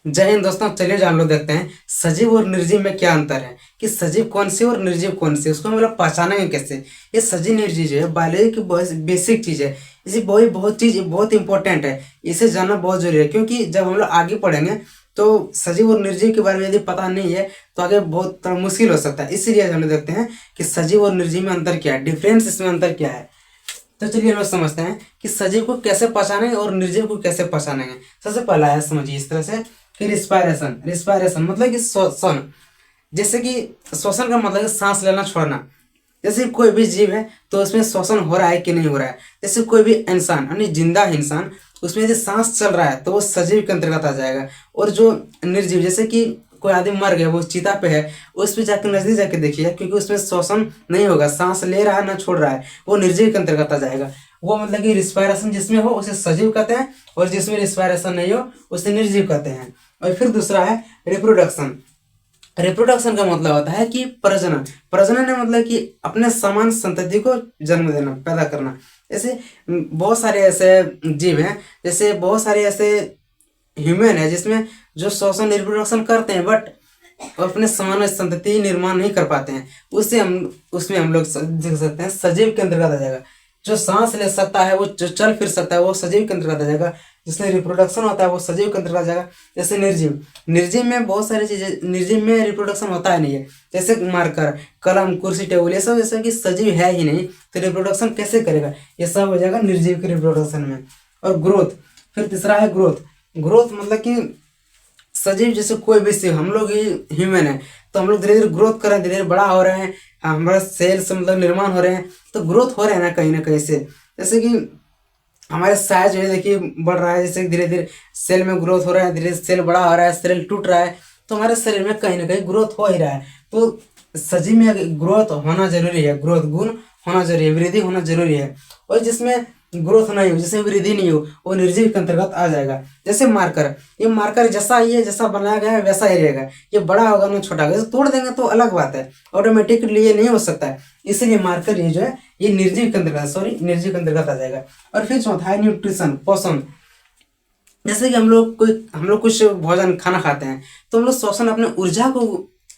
जय हिंद दोस्तों। चलिए जान लो, देखते हैं सजीव और निर्जीव में क्या अंतर है, कि सजीव कौन से और निर्जीव कौन से, उसको मतलब पहचानेंगे कैसे। ये सजीव निर्जीव जो है बायोलॉजी की बहुत बेसिक चीज़ है। इसी बहुत चीज़ बहुत इंपॉर्टेंट है, इसे जानना बहुत जरूरी है। क्योंकि जब हम लोग आगे पढ़ेंगे तो सजीव और निर्जीव के बारे में यदि पता नहीं है तो आगे बहुत थोड़ा मुश्किल हो सकता है। इसीलिए हम लोग देखते हैं कि सजीव और निर्जीव में अंतर क्या है, डिफरेंस इसमें अंतर क्या है। तो चलिए हम लोग समझते हैं कि सजीव को कैसे पहचानेंगे और निर्जीव को कैसे पहचानेंगे। सबसे पहला है, समझिए इस तरह से कि रिस्पायरेशन। रिस्पायरेशन मतलब कि श्वसन। जैसे कि श्वसन का मतलब है सांस लेना छोड़ना। जैसे कोई भी जीव है तो उसमें श्वसन हो रहा है कि नहीं हो रहा है। जैसे कोई भी इंसान यानी जिंदा इंसान, उसमें यदि सांस चल रहा है तो वो सजीव के अंतर्गत आ जाएगा। और जो निर्जीव, जैसे कि कोई आदमी मर गया, वो चिता पे है, उस पे जाकर नजदीक जाके देखिए, क्योंकि उसमें श्वसन नहीं होगा, सांस ले रहा है ना छोड़ रहा है, वो निर्जीव के अंतर्गत आ जाएगा। वो मतलब कि रिस्पायरेशन जिसमें हो उसे सजीव कहते हैं, और जिसमें रिस्पायरेशन नहीं हो उसे निर्जीव कहते हैं। और फिर दूसरा है रिप्रोडक्शन। रिप्रोडक्शन का मतलब होता है कि प्रजनन। प्रजनन है मतलब कि अपने समान संतति को जन्म देना, पैदा करना। जैसे बहुत सारे ऐसे जीव हैं, जैसे बहुत सारे ऐसे ह्यूमन है जिसमें जो श्वसन रिप्रोडक्शन करते हैं, बट अपने समान संतति निर्माण नहीं कर पाते हैं। उससे हम उसमें हम लोग देख सकते हैं सजीव के अंतर्गत आ जाएगा। जो सांस ले सकता है, वो जो चल फिर सकता है, वो सजीव के अंतर्गत आ जाएगा। जिसमें रिप्रोडक्शन होता है वो सजीव के अंतर्गत आ जाएगा। जैसे निर्जीव, निर्जीव में बहुत सारी चीजें, निर्जीव में रिप्रोडक्शन होता है नहीं है। जैसे मार्कर, कलम, कुर्सी, टेबल, ये सब जैसे कि सजीव है ही नहीं, तो रिप्रोडक्शन कैसे करेगा, ये सब हो जाएगा निर्जीव के रिप्रोडक्शन में। और ग्रोथ, फिर तीसरा है ग्रोथ। ग्रोथ मतलब कि सजीव जैसे कोई भी से, हम लोग ही ह्यूमन है तो हम लोग धीरे धीरे ग्रोथ कर रहे हैं, धीरे धीरे बड़ा हो रहे हैं, हमारा सेल से मतलब निर्माण हो रहे हैं, तो ग्रोथ हो रहे हैं ना कहीं से। जैसे कि हमारे साइज जो है देखिए बढ़ रहा है, जैसे धीरे धीरे सेल में ग्रोथ हो रहा है, धीरे सेल बड़ा हो रहा है, सेल टूट रहा है, तो हमारे शरीर में कहीं ना कहीं ग्रोथ हो ही रहा है। तो सजीव में ग्रोथ होना जरूरी है, ग्रोथ गुण होना जरूरी है, वृद्धि होना जरूरी है। और जिसमें ग्रोथ नहीं हो, जिसमें वृद्धि नहीं हो, वो निर्जीव के अंतर्गत आ जाएगा। जैसे मार्कर, ये मार्कर जैसा ही है, जैसा बनाया गया है वैसा ही रहेगा। ये बड़ा होगा ना छोटा होगा, तोड़ देंगे तो अलग बात है, ऑटोमेटिकली ये नहीं हो सकता है। इसलिए मार्कर ये जो है ये निर्जीव के अंतर्गत, निर्जीव के अंतर्गत आ जाएगा। और फिर चौथा है न्यूट्रिशन, पोषण। जैसे कि हम लोग कुछ भोजन खाना खाते हैं, तो हम लोग श्वसन अपने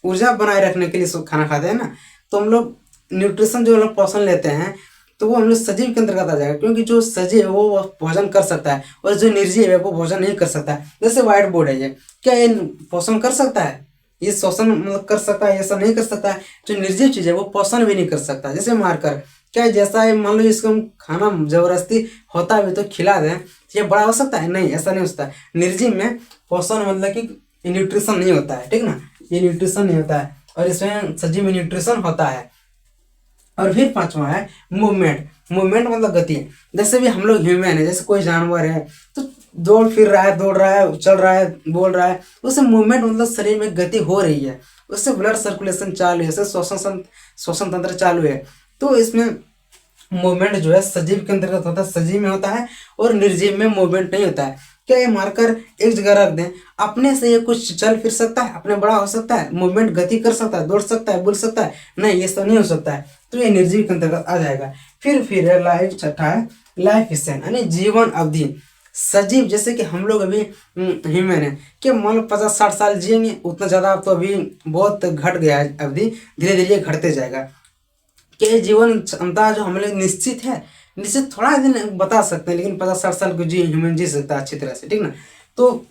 ऊर्जा बनाए रखने के लिए खाना खाते हैं ना, तो हम लोग न्यूट्रिशन जो हम लोग पोषण लेते हैं, तो वो हम लोग सजीव के अंतर्गत आ जाएगा। क्योंकि जो सजीव है वो भोजन कर सकता है, और जो निर्जीव है वो भोजन नहीं कर सकता है। जैसे व्हाइट बोर्ड है, ये क्या ये पोषण कर सकता है? ये श्वसन मतलब कर सकता है, ऐसा नहीं कर सकता है। जो निर्जीव चीज है वो पोषण भी नहीं कर सकता। जैसे मारकर, क्या जैसा है, मान लो इसको हम खाना जबरदस्ती होता भी तो खिला दें, ये बड़ा हो सकता है? नहीं, ऐसा नहीं हो सकता। निर्जीव में पोषण मतलब कि न्यूट्रिशन नहीं होता है, ठीक ना, ये न्यूट्रिशन नहीं होता है। और इसमें सजीव में न्यूट्रिशन होता है। और फिर पांचवा है मूवमेंट। मूवमेंट मतलब गति। जैसे भी हम लोग ह्यूमन है, जैसे कोई जानवर है तो दौड़ फिर रहा है, दौड़ रहा है, चल रहा है, बोल रहा है, उससे मूवमेंट मतलब शरीर में गति हो रही है, उससे ब्लड सर्कुलेशन चालू है, उससे श्वसन तंत्र चालू है। तो इसमें मूवमेंट जो है सजीव के अंतर्गत होता है, सजीव में होता है। और निर्जीव में मूवमेंट नहीं होता है। क्या ये मारकर एक जगह रख दें, अपने से ये कुछ चल फिर सकता है, अपने बड़ा हो सकता है, मूवमेंट गति कर सकता है, दौड़ सकता है, बोल सकता है? नहीं, ये सब नहीं हो सकता है। तो ये निर्जीव के अंतर्गत आ जाएगा। फिर है लाइफ, छठा है लाइफ स्पैन यानी जीवन अवधि। सजीव जैसे कि हम लोग अभी ह्यूमन है, कि मान लो 50-60 साल जिएंगे, उतना ज़्यादा अब तो अभी बहुत घट गया है अवधि, धीरे धीरे ये घटते जाएगा। क्या ये जीवन क्षमता जो हमारे लिए निश्चित है? निश्चित थोड़ा दिन बता सकते हैं, लेकिन 50-60 साल को जी ह्यूमन जी सकता है अच्छी तरह से, ठीक ना। तो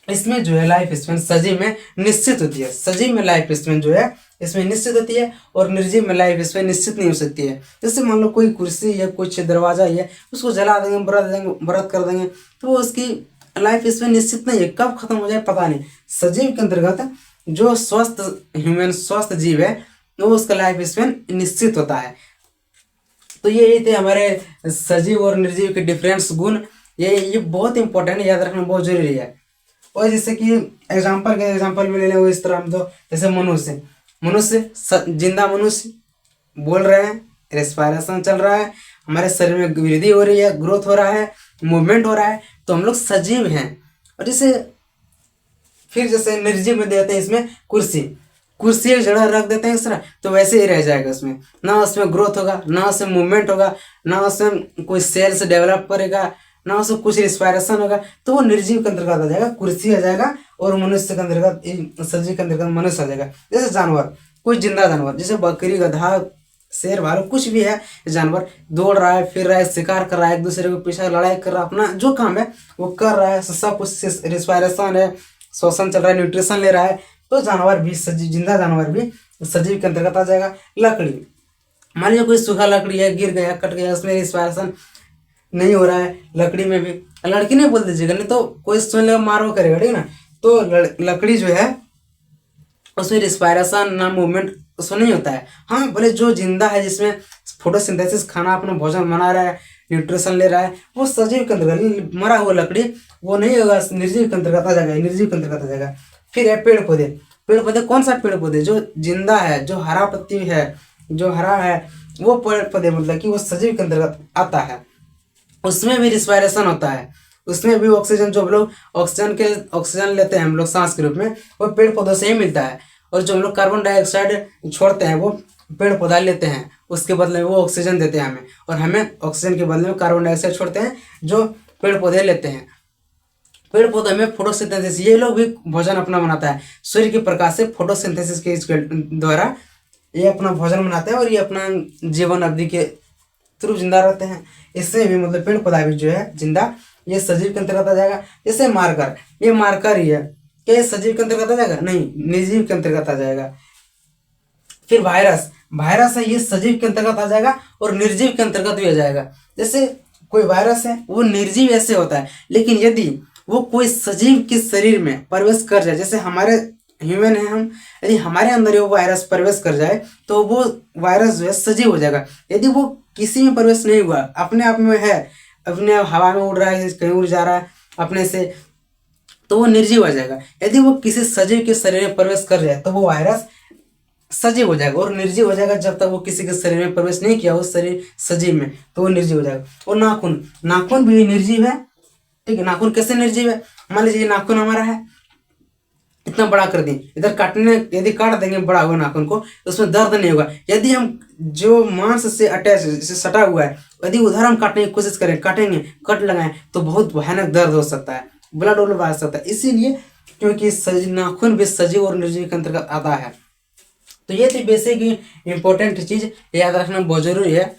इसमें जो है लाइफ स्पेन सजीव में निश्चित होती है। सजीव में लाइफ स्पेन जो है इसमें निश्चित होती है, और निर्जीव में लाइफ स्पेन निश्चित नहीं हो सकती है। जैसे मान लो कोई कुर्सी या कुछ दरवाजा ही है, उसको जला देंगे, बरत कर देंगे, तो वो उसकी लाइफ स्पेन निश्चित नहीं है, कब खत्म हो जाए पता नहीं। सजीव के अंतर्गत जो स्वस्थ ह्यूमन, स्वस्थ जीव है, तो उसका लाइफ स्पेन निश्चित होता है। तो ये थे हमारे सजीव और निर्जीव के डिफरेंस गुण। ये बहुत इंपॉर्टेंट है, याद रखना बहुत जरूरी है। और जैसे कि एग्जाम्पल में ले लें, वो इस तरह हम तो जैसे मनुष्य, जिंदा मनुष्य बोल रहे हैं, रेस्पायरेशन चल रहा है, हमारे शरीर में वृद्धि हो रही है, ग्रोथ हो रहा है, मूवमेंट हो रहा है, तो हम लोग सजीव हैं। और जैसे निर्जीव में देते हैं इसमें कुर्सी, कुर्सी एक जगह रख देते हैं इस तरह, तो वैसे ही रह जाएगा। उसमें ना उसमें ग्रोथ होगा, ना उसमें मूवमेंट होगा, ना उसमें कोई सेल्स डेवलप करेगा, ना उसको कुछ रिस्पायरेशन होगा, तो वो निर्जीव के अंतर्गत आ जाएगा, कुर्सी आ जाएगा, और मनुष्य के अंतर्गत, सजीव के अंतर्गत मनुष्य आ जाएगा। जैसे जानवर, कोई जिंदा जानवर जैसे बकरी, गधा, शेर, भालू, कुछ भी है जानवर, दौड़ रहा है, फिर रहा है, शिकार कर रहा है, एक दूसरे के पीछे लड़ाई कर रहा है, अपना जो काम है वो कर रहा है, सब कुछ रिस्पायरेशन है, श्वसन चल रहा है, न्यूट्रिशन ले रहा है, तो जानवर भी सजीव, जिंदा जानवर भी सजीव के अंतर्गत आ जाएगा। लकड़ी, मान लीजिए कोई सूखा लकड़ी है, गिर गया, कट गया, उसमें रिस्पायरेशन नहीं हो रहा है, लकड़ी में भी, लड़की नहीं बोल दीजिएगा, नहीं तो कोई सुन लेगा मार वो करेगा, ठीक है ना। तो लकड़ी जो है उसमें रिस्पायरेशन ना मूवमेंट उसमें नहीं होता है। हाँ, बोले जो जिंदा है, जिसमें फोटोसिंथेसिस, खाना अपना भोजन बना रहा है, न्यूट्रिशन ले रहा है, वो सजीव के अंतर्गत। मरा हुआ लकड़ी वो नहीं होगा, निर्जीव के अंतर्गत आ जाएगा, निर्जीव के अंतर्गत आ जाएगा। फिर है पेड़ पौधे। पेड़ पौधे कौन सा पेड़ पौधे? जो जिंदा है, जो हरा पत्ती है, जो हरा है, वो पेड़ पौधे मतलब कि वो सजीव के अंतर्गत आता है। उसमें भी रिस्पायरेशन होता है, उसमें भी ऑक्सीजन, जो हम लोग ऑक्सीजन लेते हैं हम लोग सांस के रूप में, वो पेड़ पौधों से ही मिलता है। और जो हम लोग कार्बन डाइऑक्साइड छोड़ते हैं वो पेड़ पौधा लेते हैं, उसके बदले में वो ऑक्सीजन देते हैं हमें, और हमें ऑक्सीजन के बदले में कार्बन डाइऑक्साइड छोड़ते हैं, जो पेड़ पौधे लेते हैं। पेड़ पौधे में फोटोसिंथेसिस, ये लोग भी भोजन अपना बनाता है, सूर्य के प्रकाश से फोटोसिंथेसिस के द्वारा ये अपना भोजन बनाते हैं, और ये अपना जीवन अवधि के थ्रू जिंदा रहते हैं। इससे भी मतलब पेड़ पौधा भी जो है जिंदा, ये सजीव के अंतर्गत आ जाएगा। जैसे मार्कर, ये मार्कर ही है, क्या ये सजीव के अंतर्गत आ जाएगा? नहीं, निर्जीव के अंतर्गत आ जाएगा। फिर वायरस, वायरस है, ये सजीव के अंतर्गत आ जाएगा और निर्जीव के अंतर्गत भी आ जाएगा। जैसे कोई वायरस है, वो निर्जीव ऐसे होता है, लेकिन यदि वो कोई सजीव के शरीर में प्रवेश कर जाए, जैसे हमारे ह्यूमन है हम, यदि हमारे अंदर वो वायरस प्रवेश कर जाए तो वो वायरस जो है सजीव हो जाएगा। यदि वो किसी में प्रवेश नहीं हुआ, अपने आप में है, अपने हवा में उड़ रहा है, कहीं उड़ जा रहा है अपने से, तो वो निर्जीव हो जाएगा। यदि वो किसी सजीव के शरीर में प्रवेश कर जाए तो वो वायरस सजीव हो जाएगा, और निर्जीव हो जाएगा जब तक वो किसी के शरीर में प्रवेश नहीं किया, उस शरीर सजीव में, तो वो निर्जीव हो जाएगा। और नाखून, नाखून भी निर्जीव है, ठीक है। नाखून कैसे निर्जीव है? मान लीजिए नाखून हमारा है, इतना बड़ा कर दें, इधर काटने, यदि काट देंगे बड़ा हुआ नाखून को, तो उसमें दर्द नहीं होगा। यदि हम जो मांस से अटैच, जैसे सटा हुआ है, यदि उधर हम काटने की कोशिश करें, काटेंगे, कट लगाएं, तो बहुत भयानक दर्द हो सकता है, ब्लड वोलड आ सकता है। इसीलिए क्योंकि नाखून भी सजीव और निर्जीव के अंतर्गत आता है। तो ये थी बेसिक इंपॉर्टेंट चीज, याद रखना बहुत जरूरी है।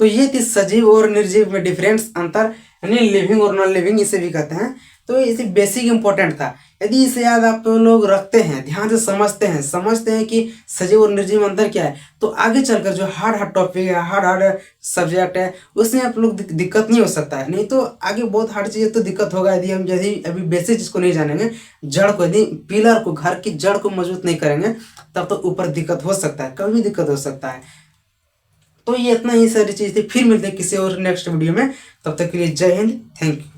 तो ये थी सजीव और निर्जीव में डिफरेंस, अंतर, यानी लिविंग और नॉन लिविंग, इसे भी कहते हैं। तो इसे बेसिक इंपॉर्टेंट था। यदि इसे याद आप लोग रखते हैं, ध्यान से समझते हैं कि सजीव और निर्जीव में अंतर क्या है, तो आगे चलकर जो हार्ड टॉपिक है, हार्ड सब्जेक्ट है, उसमें आप लोग दिक्कत नहीं हो सकता है। नहीं तो आगे बहुत हार्ड चीज़ तो दिक्कत होगा, यदि अभी बेसिक चीज़ को नहीं जानेंगे, जड़ को, यदि पिलर को, घर की जड़ को मजबूत नहीं करेंगे, तब तो ऊपर दिक्कत हो सकता है, कभी दिक्कत हो सकता है। तो ये इतना ही सारी चीज़ थी। फिर मिलते हैं किसी और नेक्स्ट वीडियो में, तब तक के लिए जय हिंद, थैंक यू।